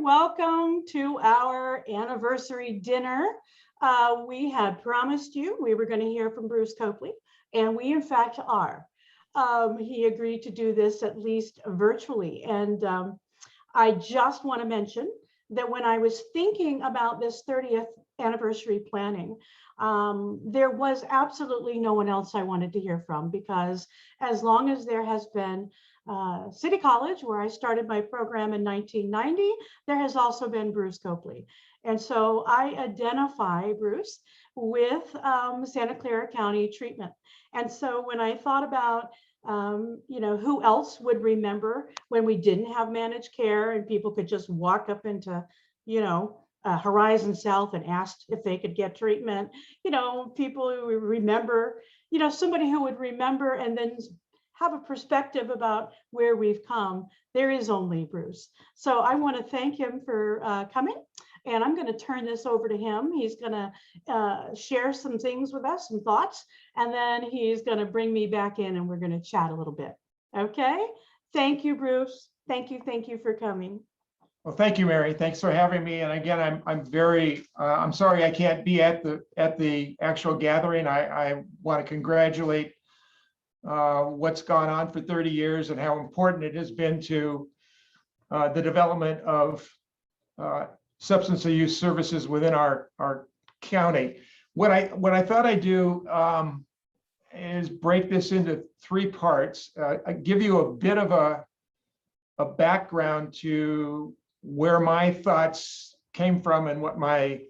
welcome to our anniversary dinner. We had promised you we were going to hear from Bruce Copley, and we in fact are. He agreed to do this at least virtually, and I just want to mention that when I was thinking about this 30th anniversary planning, there was absolutely no one else I wanted to hear from, because as long as there has been City College, where I started my program in 1990, there has also been Bruce Copley. And so I identify Bruce with Santa Clara County treatment. And so when I thought about who else would remember when we didn't have managed care and people could just walk up into, Horizon South and asked if they could get treatment, people who remember, somebody who would remember and then have a perspective about where we've come, there is only Bruce. So I want to thank him for coming, and I'm going to turn this over to him. He's going to share some things with us, some thoughts, and then he's going to bring me back in and we're going to chat a little bit. Okay. Thank you, Bruce. Thank you for coming. Well, thank you, Mary. Thanks for having me. And again, I'm sorry I can't be at the actual gathering. I want to congratulate what's gone on for 30 years and how important it has been to the development of substance use services within our county. What I thought I'd do is break this into three parts. I give you a bit of a background to where my thoughts came from and what my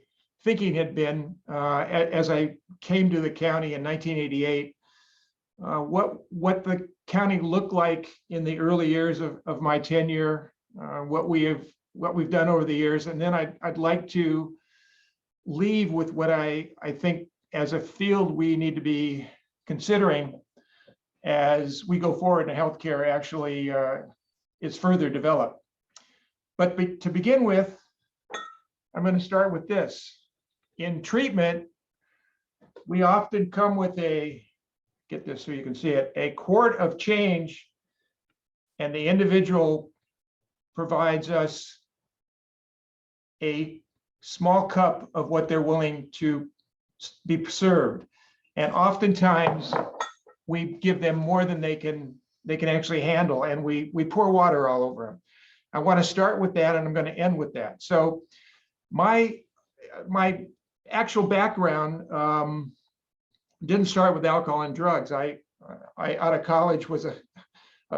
thinking had been as I came to the county in 1988. What the county looked like in the early years of my tenure, what we've done over the years, and then I'd like to leave with what I think as a field we need to be considering as we go forward and healthcare actually is further developed. But to begin with, I'm going to start with this. In treatment, we often come with get this so you can see it, a quart of change, and the individual provides us a small cup of what they're willing to be served. And oftentimes we give them more than they can actually handle, and we pour water all over them. I want to start with that, and I'm going to end with that. So my actual background didn't start with alcohol and drugs. I out of college was a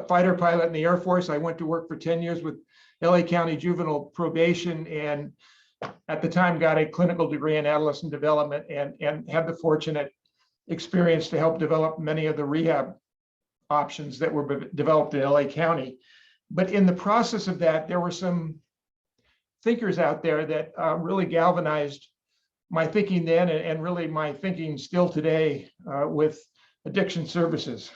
fighter pilot in the Air Force. I went to work for 10 years with LA County Juvenile Probation, and at the time got a clinical degree in adolescent development, and had the fortunate experience to help develop many of the rehab options that were developed in LA County. But in the process of that, there were some thinkers out there that really galvanized my thinking then, and really my thinking still today with addiction services.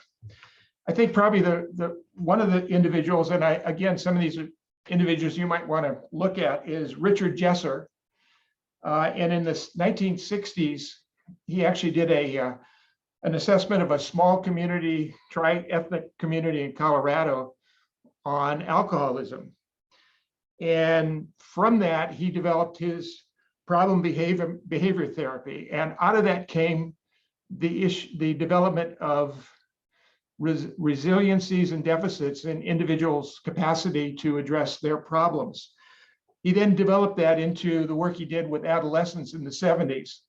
I think probably the one of the individuals, and again, some of these individuals you might want to look at, is Richard Jesser. And in the 1960s, he actually did an assessment of a small community, tri-ethnic community in Colorado on alcoholism. And from that, he developed his problem behavior therapy. And out of that came the development of resiliencies and deficits in individuals' capacity to address their problems. He then developed that into the work he did with adolescents in the 70s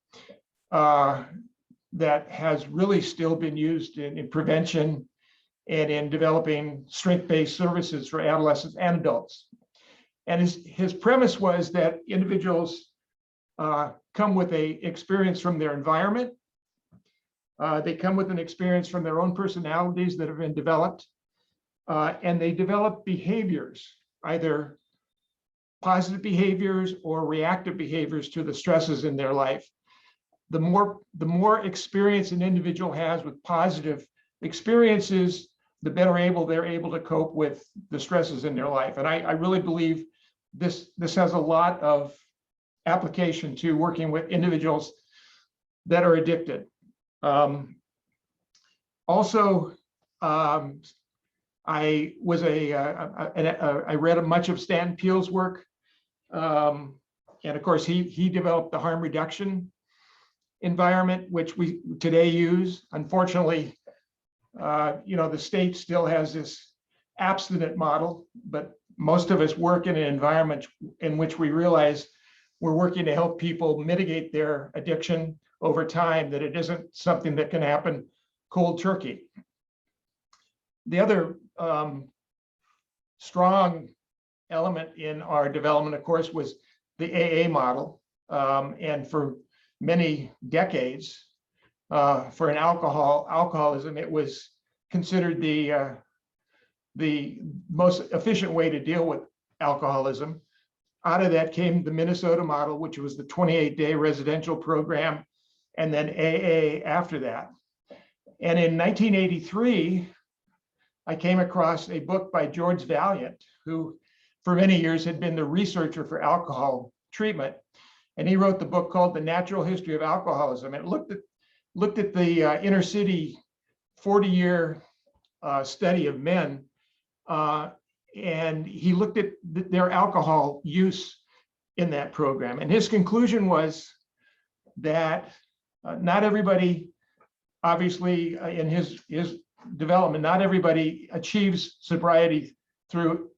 that has really still been used in prevention and in developing strength-based services for adolescents and adults. And his premise was that individuals come with an experience from their environment. They come with an experience from their own personalities that have been developed, and they develop behaviors, either positive behaviors or reactive behaviors to the stresses in their life. The more experience an individual has with positive experiences, the better they're able to cope with the stresses in their life. And I really believe this has a lot of application to working with individuals that are addicted. Also, I read much of Stan Peel's work And of course, he developed the harm reduction environment, which we today use. Unfortunately, the state still has this abstinent model, but most of us work in an environment in which we realize we're working to help people mitigate their addiction over time, that it isn't something that can happen cold turkey. The other strong element in our development, of course, was the AA model. And for many decades, for an alcoholism, it was considered the most efficient way to deal with alcoholism. Out of that came the Minnesota model, which was the 28-day residential program, and then AA after that. And in 1983, I came across a book by George Valiant, who for many years had been the researcher for alcohol treatment. And he wrote the book called The Natural History of Alcoholism. It looked at the inner city 40-year study of men, and he looked at their alcohol use in that program. And his conclusion was that not everybody, obviously in his development, not everybody achieves sobriety through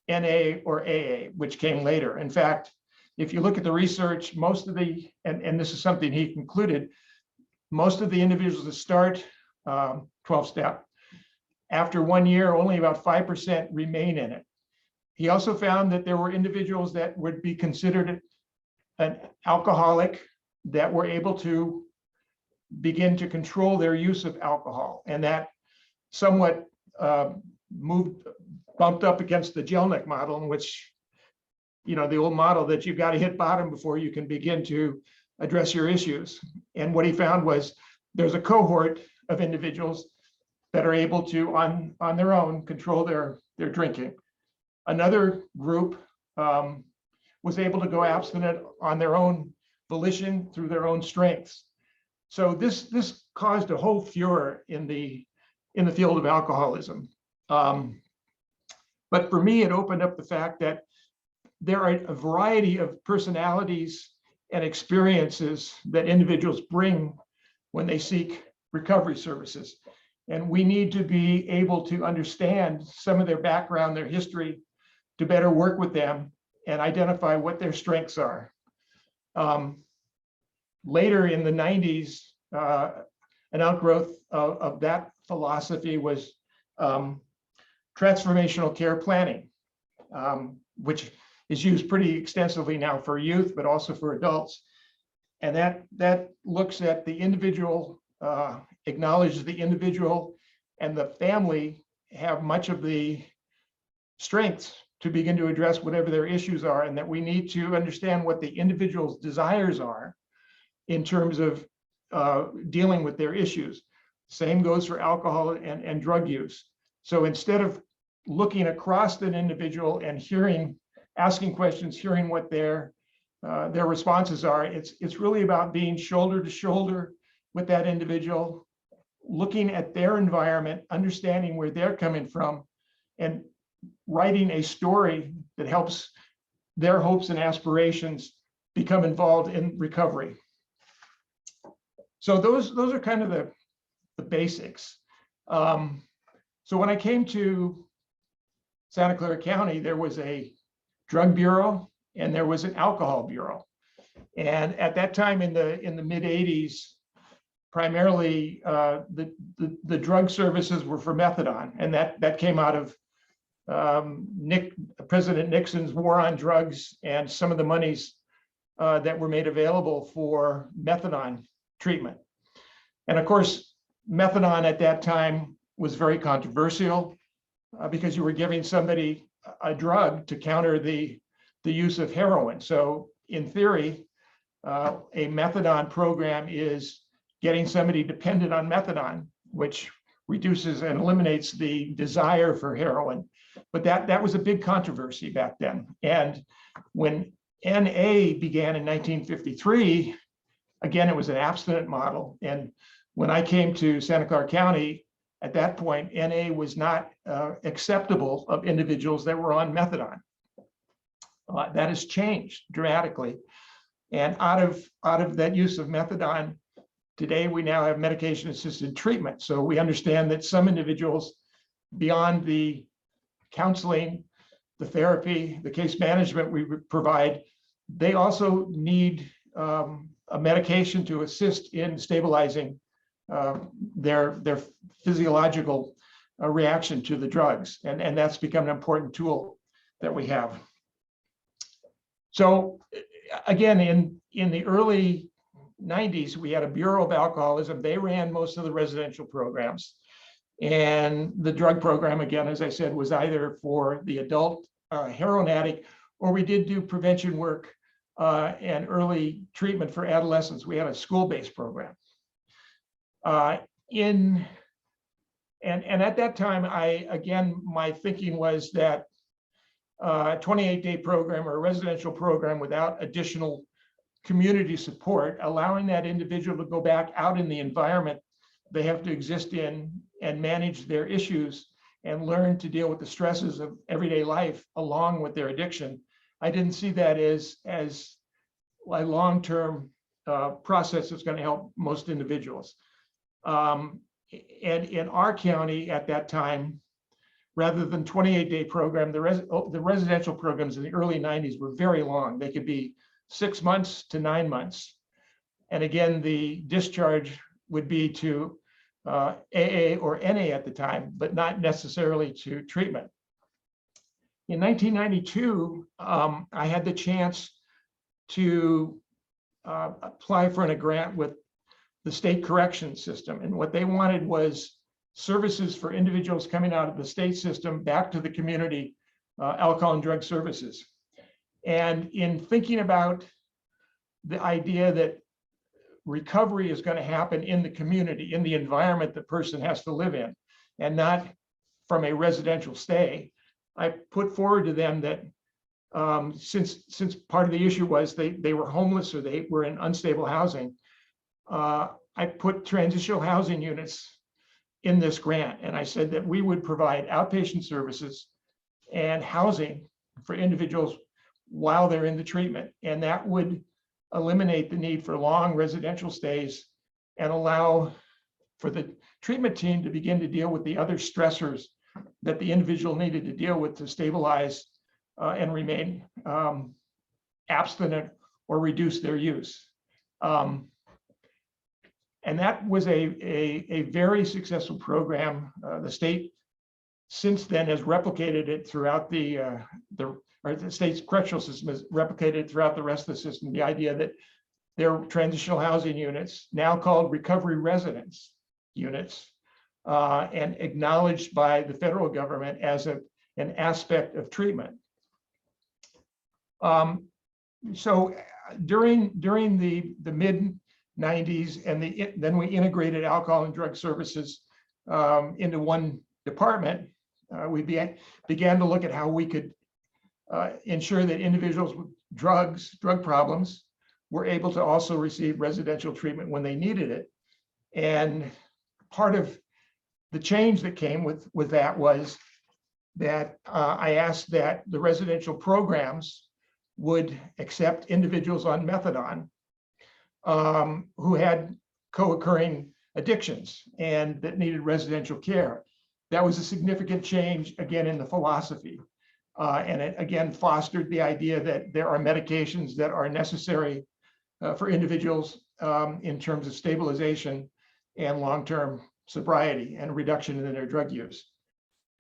NA or AA, which came later. In fact, if you look at the research, most of the, and this is something he concluded, most of the individuals that start 12-step, after 1 year, only about 5% remain in it. He also found that there were individuals that would be considered an alcoholic that were able to begin to control their use of alcohol, and that somewhat bumped up against the Jellinek model, in which, the old model that you've got to hit bottom before you can begin to address your issues. And what he found was there's a cohort of individuals that are able to, on their own, control their drinking. Another group was able to go abstinent on their own volition through their own strengths. So this caused a whole furor in the field of alcoholism. But for me, it opened up the fact that there are a variety of personalities and experiences that individuals bring when they seek recovery services. And we need to be able to understand some of their background, their history, to better work with them and identify what their strengths are. Later in the 90s, an outgrowth of that philosophy was transformational care planning, which is used pretty extensively now for youth, but also for adults. And that looks at the individual, acknowledges the individual and the family have much of the strengths to begin to address whatever their issues are, and that we need to understand what the individual's desires are in terms of dealing with their issues. Same goes for alcohol and drug use. So instead of looking across an individual and asking questions, hearing what their responses are, it's really about being shoulder to shoulder with that individual, looking at their environment, understanding where they're coming from, and writing a story that helps their hopes and aspirations become involved in recovery. So those are kind of the basics. So when I came to Santa Clara County, there was a drug bureau and there was an alcohol bureau. And at that time in the mid 80s, primarily the drug services were for methadone, and that came out of President Nixon's war on drugs and some of the monies that were made available for methadone treatment. And of course, methadone at that time was very controversial because you were giving somebody a drug to counter the use of heroin. So in theory, a methadone program is getting somebody dependent on methadone, which reduces and eliminates the desire for heroin. But that was a big controversy back then. And when NA began in 1953, again, it was an abstinent model. And when I came to Santa Clara County, at that point, NA was not acceptable of individuals that were on methadone. That has changed dramatically. And out of that use of methadone, today we now have medication-assisted treatment. So we understand that some individuals, beyond the counseling, the therapy, the case management we provide, they also need a medication to assist in stabilizing their physiological reaction to the drugs. And that's become an important tool that we have. So again, in the early 90s, we had a Bureau of Alcoholism. They ran most of the residential programs. And the drug program, again, as I said, was either for the adult heroin addict, or we did do prevention work and early treatment for adolescents. We had a school-based program. And at that time, my thinking was that a 28-day program or a residential program without additional community support, allowing that individual to go back out in the environment they have to exist in and manage their issues and learn to deal with the stresses of everyday life along with their addiction. I didn't see that as a long-term process that's going to help most individuals. And in our county at that time, rather than 28-day program, the residential programs in the early 90s were very long. They could be 6 months to 9 months. And again, the discharge would be to AA or NA at the time, but not necessarily to treatment. In 1992, I had the chance to apply for a grant with the state corrections system. And what they wanted was services for individuals coming out of the state system back to the community, alcohol and drug services. And in thinking about the idea that recovery is going to happen in the community, in the environment the person has to live in, and not from a residential stay, I put forward to them that since part of the issue was they were homeless or they were in unstable housing, I put transitional housing units in this grant. And I said that we would provide outpatient services and housing for individuals while they're in the treatment. And that would eliminate the need for long residential stays and allow for the treatment team to begin to deal with the other stressors that the individual needed to deal with to stabilize and remain abstinent or reduce their use. And that was a very successful program. The state since then has replicated it throughout the state's correctional system has replicated throughout the rest of the system. The idea that there are transitional housing units, now called recovery residence units, and acknowledged by the federal government as an aspect of treatment. So during the mid 90s, and then we integrated alcohol and drug services into one department. We began to look at how we could ensure that individuals with drug problems were able to also receive residential treatment when they needed it. And part of the change that came with that was that I asked that the residential programs would accept individuals on methadone who had co-occurring addictions and that needed residential care. That was a significant change, again, in the philosophy. And it, again, fostered the idea that there are medications that are necessary for individuals in terms of stabilization and long-term sobriety and reduction in their drug use.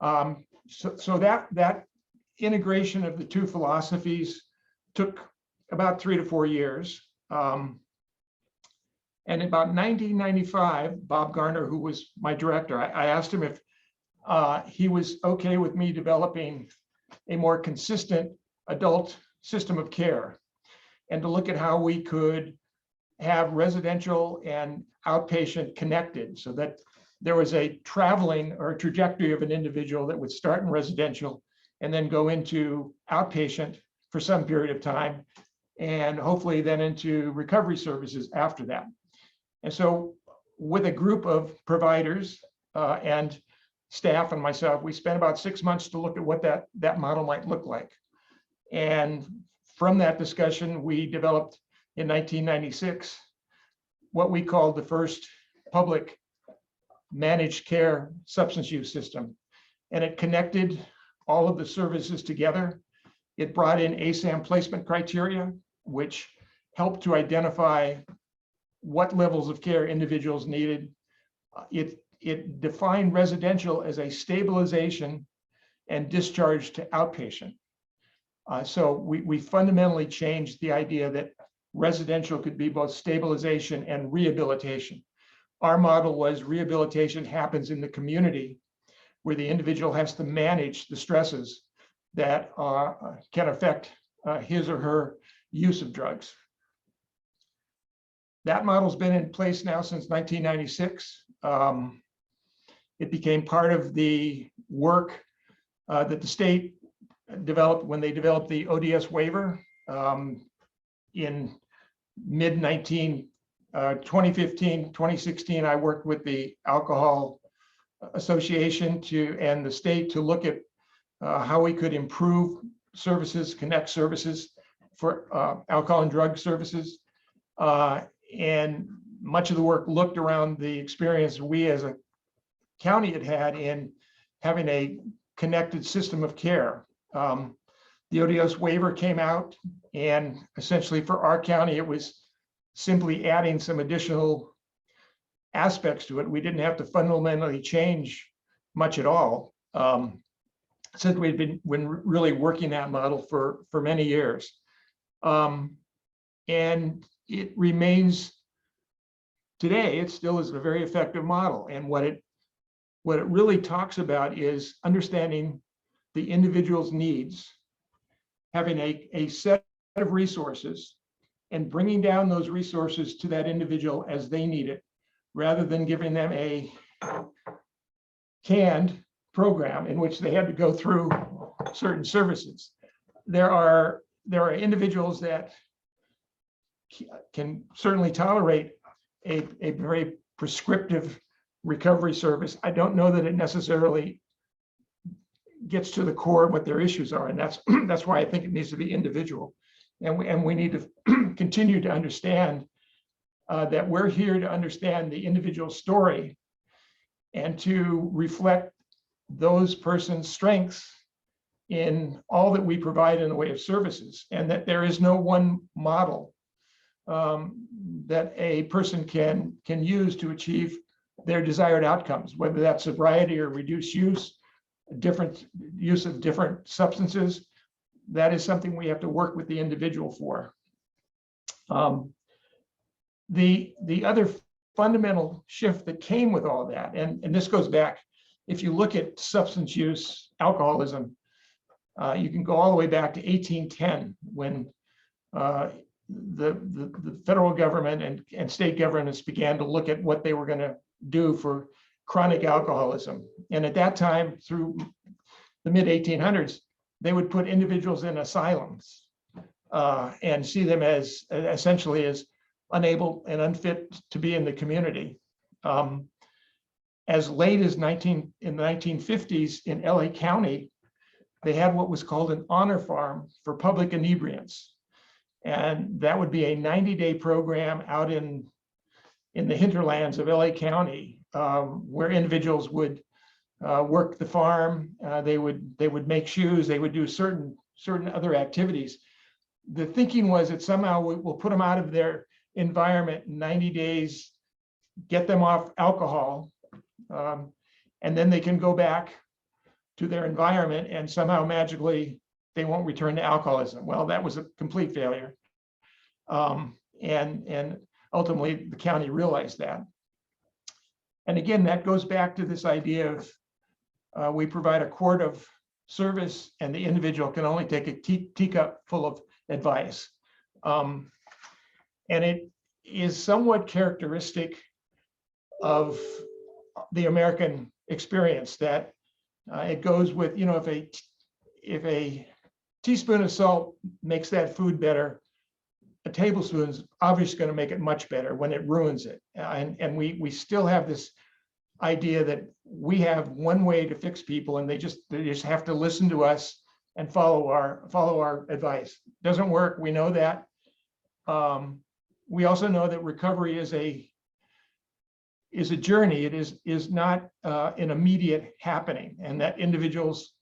So that integration of the two philosophies took about 3 to 4 years. And about 1995, Bob Garner, who was my director, I asked him if he was okay with me developing a more consistent adult system of care and to look at how we could have residential and outpatient connected so that there was a traveling or a trajectory of an individual that would start in residential and then go into outpatient for some period of time and hopefully then into recovery services after that. And so with a group of providers and staff and myself, we spent about 6 months to look at what that model might look like. And from that discussion, we developed in 1996 what we called the first public managed care substance use system. And it connected all of the services together. It brought in ASAM placement criteria, which helped to identify what levels of care individuals needed. It defined residential as a stabilization and discharge to outpatient. So we fundamentally changed the idea that residential could be both stabilization and rehabilitation. Our model was rehabilitation happens in the community where the individual has to manage the stresses that can affect his or her use of drugs. That model's been in place now since 1996. It became part of the work that the state developed when they developed the ODS waiver in mid-2015, 2016. I worked with the Alcohol Association and the state to look at how we could improve services, connect services for alcohol and drug services. And much of the work looked around the experience we as a county had in having a connected system of care. The ODS waiver came out, and essentially for our county, it was simply adding some additional aspects to it. We didn't have to fundamentally change much at all, since we'd been really working that model for many years. And it remains today, it still is a very effective model. And what it really talks about is understanding the individual's needs, having a set of resources, and bringing down those resources to that individual as they need it, rather than giving them a canned program in which they had to go through certain services. There are individuals that can certainly tolerate a very prescriptive recovery service. I don't know that it necessarily gets to the core of what their issues are, and that's why I think it needs to be individual. And we need to continue to understand that we're here to understand the individual story and to reflect those persons' strengths in all that we provide in the way of services, and that there is no one model that a person can use to achieve their desired outcomes, whether that's sobriety or reduced use, different use of different substances. That is something we have to work with the individual for. The other fundamental shift that came with all of that, and this goes back, if you look at substance use, alcoholism, you can go all the way back to 1810 when the federal government and state governments began to look at what they were going to do for chronic alcoholism. And at that time, through the mid 1800s, they would put individuals in asylums and see them as essentially as unable and unfit to be in the community. As late as in the 1950s in LA County, they had what was called an honor farm for public inebriants. And that would be a 90-day program out in the hinterlands of LA County, where individuals would work the farm. They would make shoes. They would do certain other activities. The thinking was that somehow we'll put them out of their environment in 90 days, get them off alcohol, and then they can go back to their environment, and somehow magically they won't return to alcoholism. Well, that was a complete failure. And ultimately the county realized that. And again, that goes back to this idea of we provide a quart of service and the individual can only take a teacup full of advice. And it is somewhat characteristic of the American experience that it goes with, if a teaspoon of salt makes that food better, a tablespoon is obviously going to make it much better when it ruins it. And we still have this idea that we have one way to fix people, and they just have to listen to us and follow our advice. Doesn't work, we know that. We also know that recovery is a journey. It is not an immediate happening, and that individuals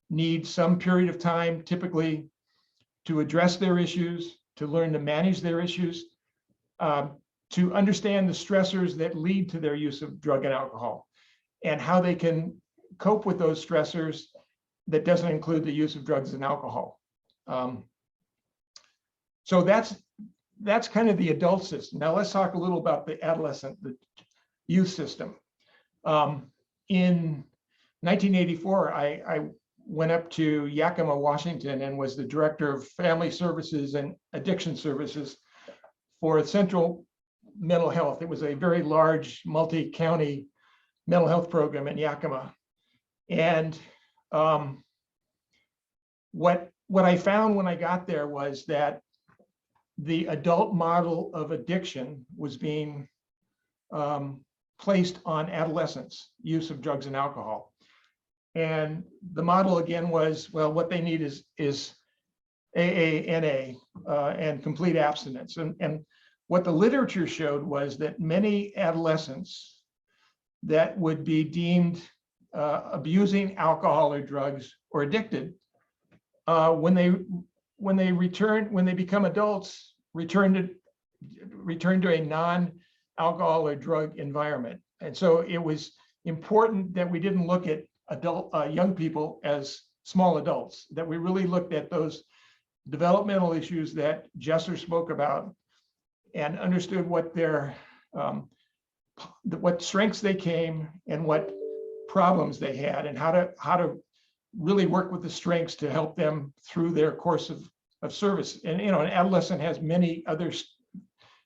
need some period of time typically to address their issues, to learn to manage their issues, to understand the stressors that lead to their use of drug and alcohol, and how they can cope with those stressors that doesn't include the use of drugs and alcohol. So that's kind of the adult system. Now let's talk a little about the adolescent, the youth system. In 1984, I went up to Yakima, Washington, and was the director of family services and addiction services for Central Mental Health. It was a very large multi-county mental health program in Yakima. And what I found when I got there was that the adult model of addiction was being placed on adolescents' use of drugs and alcohol. And the model again was, well, what they need is AA, NA, and complete abstinence. And what the literature showed was that many adolescents that would be deemed abusing alcohol or drugs or addicted, when they become adults, return to a non-alcohol or drug environment. And so it was important that we didn't look at young people as small adults, that we really looked at those developmental issues that Jesser spoke about and understood what their what strengths they came and what problems they had, and how to really work with the strengths to help them through their course of service. And an adolescent has many other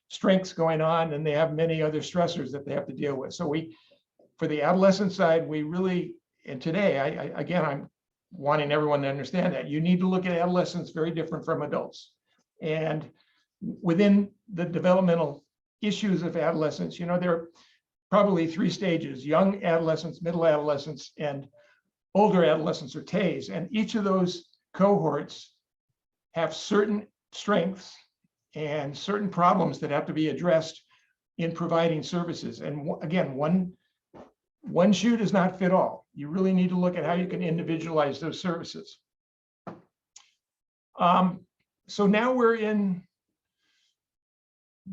strengths going on, and they have many other stressors that they have to deal with. So for the adolescent side, we really, and today, I'm wanting everyone to understand that you need to look at adolescents very different from adults. And within the developmental issues of adolescence, there are probably 3 stages: young adolescents, middle adolescents, and older adolescents, or TAs. And each of those cohorts have certain strengths and certain problems that have to be addressed in providing services. And again, one shoe does not fit all. You really need to look at how you can individualize those services. So now we're in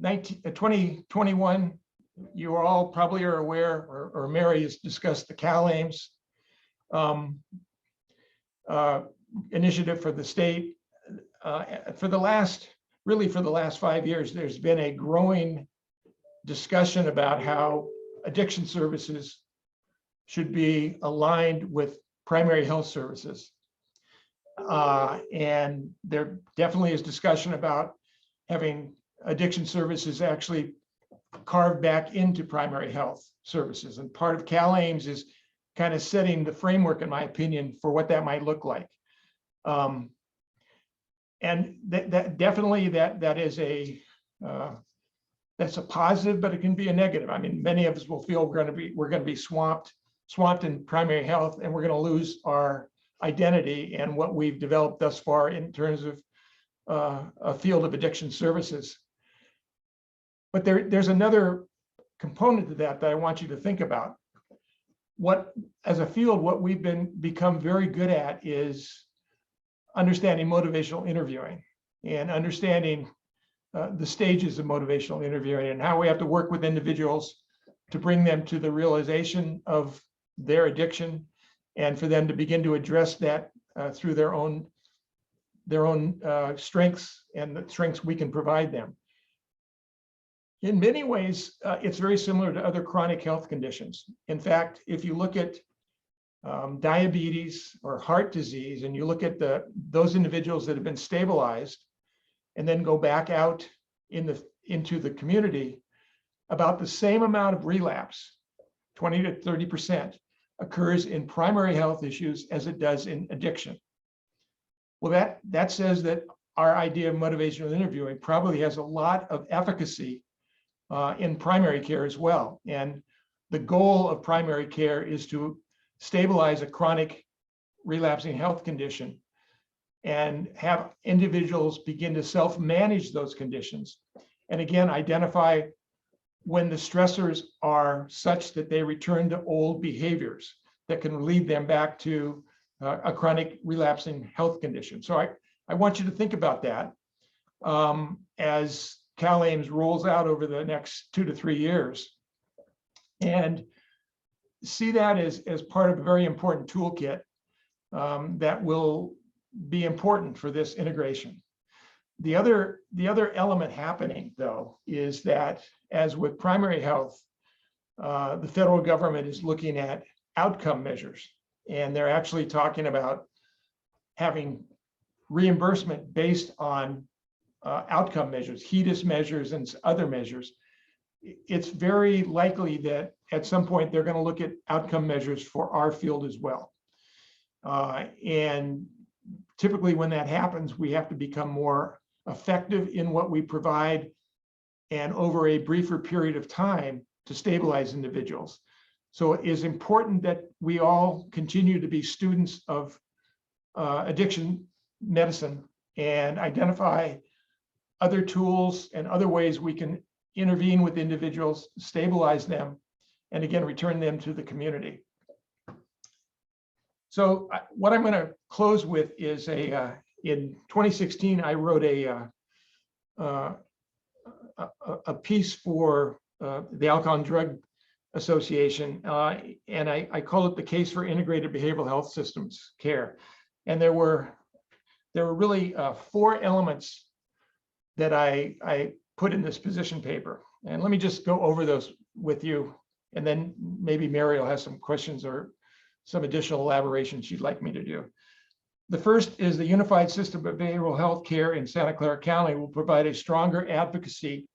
2021. You all probably are aware, or Mary has discussed the CalAIMS initiative for the state. For the last 5 years, there's been a growing discussion about how addiction services should be aligned with primary health services. And there definitely is discussion about having addiction services actually carved back into primary health services. And part of CalAIMS is kind of setting the framework, in my opinion, for what that might look like. And that definitely that is that's a positive, but it can be a negative. I mean, many of us will feel we're going to be swamped in primary health, and we're going to lose our identity and what we've developed thus far in terms of a field of addiction services. But there's another component to that I want you to think about. As a field, what we've become very good at is understanding motivational interviewing and understanding the stages of motivational interviewing and how we have to work with individuals to bring them to the realization of their addiction, and for them to begin to address that through their own strengths and the strengths we can provide them. In many ways, it's very similar to other chronic health conditions. In fact, if you look at diabetes or heart disease, and you look at those individuals that have been stabilized and then go back out into the community, about the same amount of relapse, 20 to 30%, occurs in primary health issues as it does in addiction. Well, that says that our idea of motivational interviewing probably has a lot of efficacy in primary care as well. And the goal of primary care is to stabilize a chronic relapsing health condition and have individuals begin to self-manage those conditions. And again, identify when the stressors are such that they return to old behaviors that can lead them back to a chronic relapsing health condition. So I want you to think about that as CalAIMS rolls out over the next 2 to 3 years, and see that as part of a very important toolkit that will be important for this integration. The other element happening, though, is that as with primary health, the federal government is looking at outcome measures, and they're actually talking about having reimbursement based on outcome measures, HEDIS measures, and other measures. It's very likely that at some point they're going to look at outcome measures for our field as well. And typically when that happens, we have to become more effective in what we provide and over a briefer period of time to stabilize individuals. So it is important that we all continue to be students of addiction medicine and identify other tools and other ways we can intervene with individuals, stabilize them, and again, return them to the community. So what I'm going to close with is in 2016, I wrote a piece for the Alcohol and Drug Association, and I call it the Case for Integrated Behavioral Health Systems Care. And there were really 4 elements that I put in this position paper. And let me just go over those with you, and then maybe Mary will have some questions or some additional elaboration she'd like me to do. The first is the unified system of behavioral health care in Santa Clara County will provide a stronger advocacy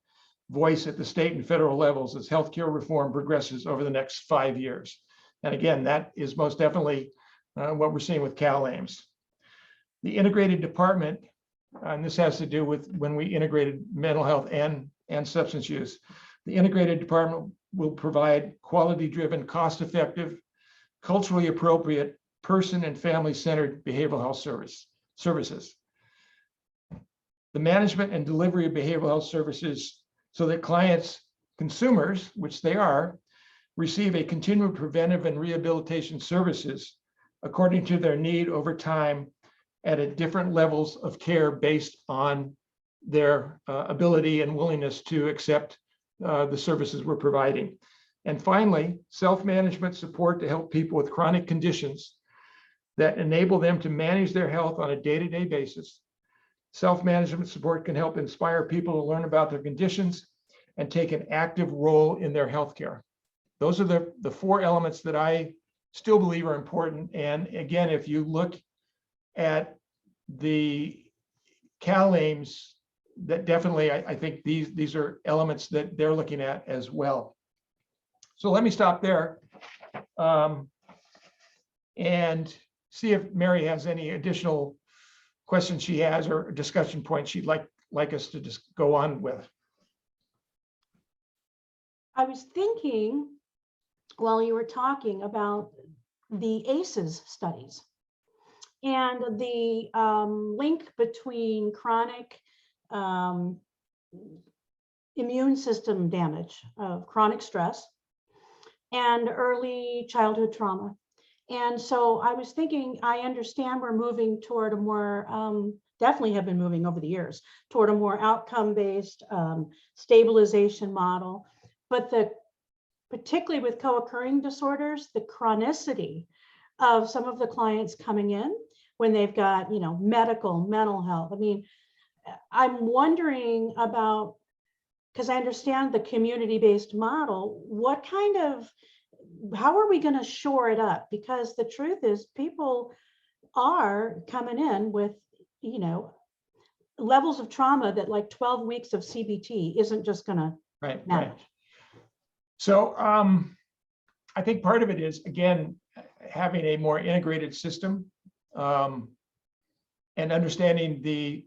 voice at the state and federal levels as healthcare reform progresses over the next 5 years. And again, that is most definitely what we're seeing with CalAIMS. The integrated department, and this has to do with when we integrated mental health and substance use. The integrated department will provide quality-driven, cost-effective, culturally appropriate, person and family-centered behavioral health services. The management and delivery of behavioral health services so that clients, consumers, which they are, receive a continued preventive and rehabilitation services according to their need over time at different levels of care based on their ability and willingness to accept the services we're providing. And finally, self-management support to help people with chronic conditions that enable them to manage their health on a day-to-day basis. Self-management support can help inspire people to learn about their conditions and take an active role in their healthcare. Those are the 4 elements that I still believe are important. And again, if you look at the CalAIMS, that definitely, I think these are elements that they're looking at as well. So let me stop there and see if Mary has any additional questions she has or discussion points she'd like us to just go on with. I was thinking while you were talking about the ACEs studies and the link between chronic immune system damage of chronic stress and early childhood trauma. And so I was thinking, I understand we're moving toward a more, definitely have been moving over the years, toward a more outcome-based stabilization model. But particularly with co-occurring disorders, the chronicity of some of the clients coming in when they've got, medical, mental health. I mean, I'm wondering about, because I understand the community-based model, how are we going to shore it up? Because the truth is people are coming in with, levels of trauma that like 12 weeks of CBT isn't just going to manage. Right. So I think part of it is, again, having a more integrated system and understanding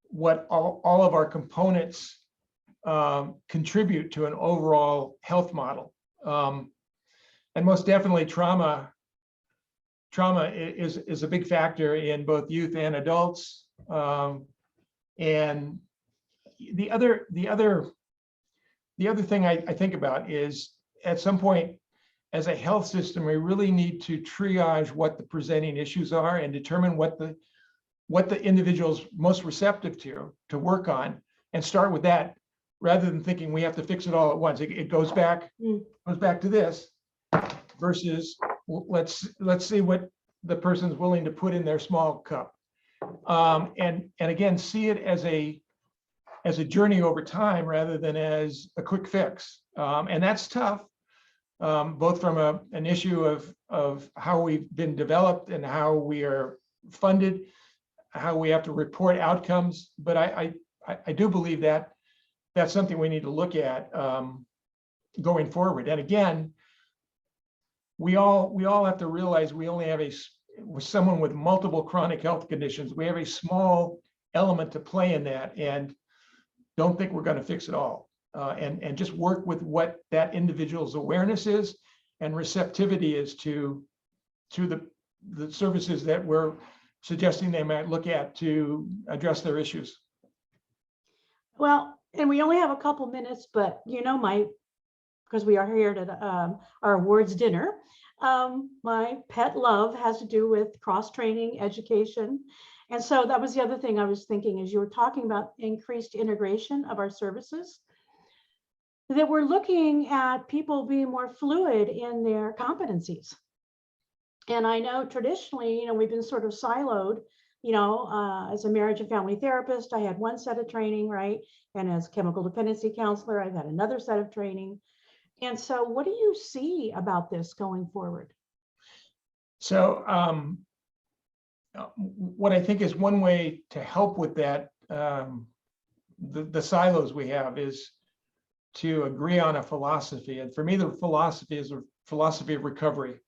what all of our components contribute to an overall health model. And most definitely trauma is a big factor in both youth and adults. And the other thing I think about is, at some point as a health system, we really need to triage what the presenting issues are and determine what the individual's most receptive to work on, and start with that, rather than thinking we have to fix it all at once. It goes back to this versus let's see what the person's willing to put in their small cup. And again, see it as a journey over time rather than as a quick fix. And that's tough, both from an issue of how we've been developed and how we are funded, how we have to report outcomes. But I do believe that that's something we need to look at going forward. And again, we all have to realize we only have with someone with multiple chronic health conditions, we have a small element to play in that, and don't think we're going to fix it all. And just work with what that individual's awareness is and receptivity is to the services that we're suggesting they might look at to address their issues. Well, and we only have a couple minutes, but because we are here at our awards dinner, my pet love has to do with cross-training education. And so that was the other thing I was thinking, as you were talking about increased integration of our services, that we're looking at people being more fluid in their competencies. And I know traditionally, we've been sort of siloed. As a marriage and family therapist, I had one set of training, right? And as chemical dependency counselor, I've had another set of training. And so what do you see about this going forward? So what I think is one way to help with that, the silos we have, is to agree on a philosophy. And for me, the philosophy is a philosophy of recovery.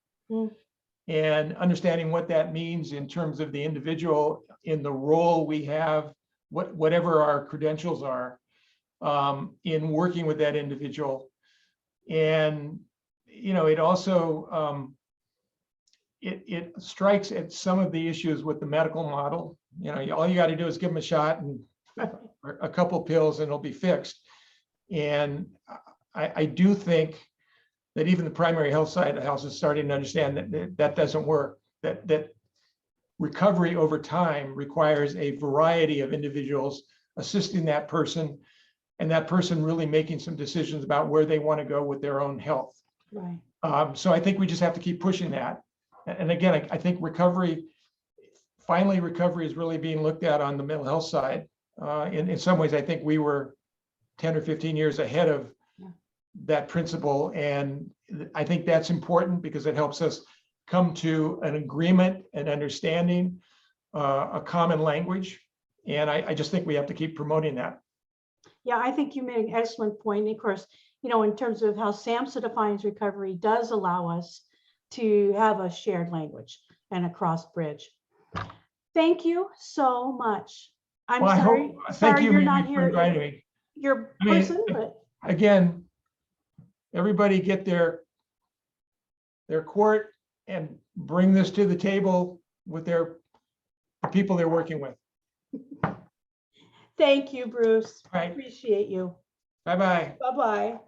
And understanding what that means in terms of the individual in the role we have, whatever our credentials are, in working with that individual. And it also it strikes at some of the issues with the medical model. All you got to do is give them a shot and a couple pills and it'll be fixed. And I do think that even the primary health side of the house is starting to understand that doesn't work, that recovery over time requires a variety of individuals assisting that person, and that person really making some decisions about where they want to go with their own health. Right. So I think we just have to keep pushing that. And again, I think recovery is really being looked at on the mental health side. In some ways, I think we were 10 or 15 years ahead of that principle. And I think that's important because it helps us come to an agreement, an understanding, a common language. And I just think we have to keep promoting that. Yeah, I think you made an excellent point. Of course, in terms of how SAMHSA defines recovery, does allow us to have a shared language and a cross bridge. Thank you so much. I'm sorry you're not here. Your person, but again, everybody get their quart and bring this to the table with the people they're working with. Thank you, Bruce. All right. Appreciate you. Bye-bye. Bye-bye.